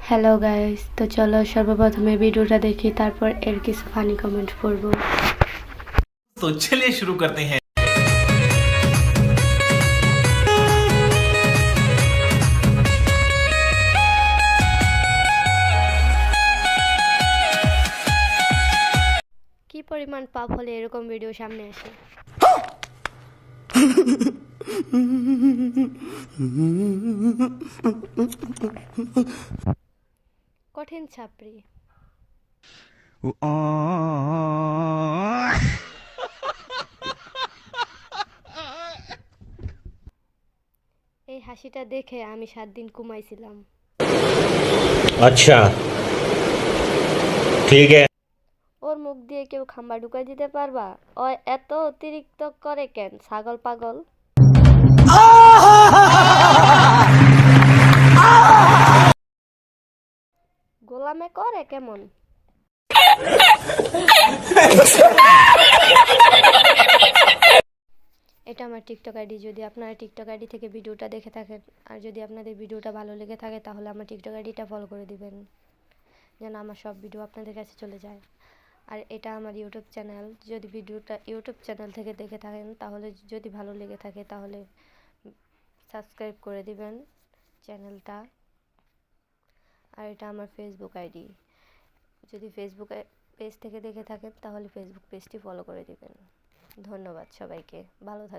Hello guys, তো চলো সর্বপ্রথমে ভিডিওটা দেখি, তারপর এর কিছু ফানি কমেন্ট পড়বো। तो चलिए शुरू करते हैं। কি পরিমাণ পাপ হলে এরকম ভিডিও সামনে আসে? কঠিন ছাপড়ি। এই হাসিটা দেখে আমি 7 দিন ঘুমাইছিলাম। अच्छा ठीक है। ওর মুখ দিয়ে কেউ খাম্বা ঢুকাই দিতে পারবা? ও এত অতিরিক্ত করে কেন, ছাগল পাগল? গোলামে করে কেমন? এটা আমার টিকটক আইডি। যদি আপনারা টিকটক আইডি থেকে ভিডিওটা দেখে থাকেন, আর যদি আপনাদের ভিডিওটা ভালো লেগে থাকে, তাহলে আমার টিকটক আইডিটা ফলো করে দিবেন, যেন আমার সব ভিডিও আপনাদের কাছে চলে যায়। আর এটা আমার ইউটিউব চ্যানেল। যদি ভিডিওটা ইউটিউব চ্যানেল থেকে দেখে থাকেন, তাহলে যদি ভালো লেগে থাকে তাহলে সাবস্ক্রাইব করে দিবেন চ্যানেলটা। আর এটা আমার ফেসবুক আইডি। যদি ফেসবুক পেজ থেকে দেখে থাকেন, তাহলে ফেসবুক পেজটি ফলো করে দিবেন। ধন্যবাদ সবাইকে, ভালো থাকবেন।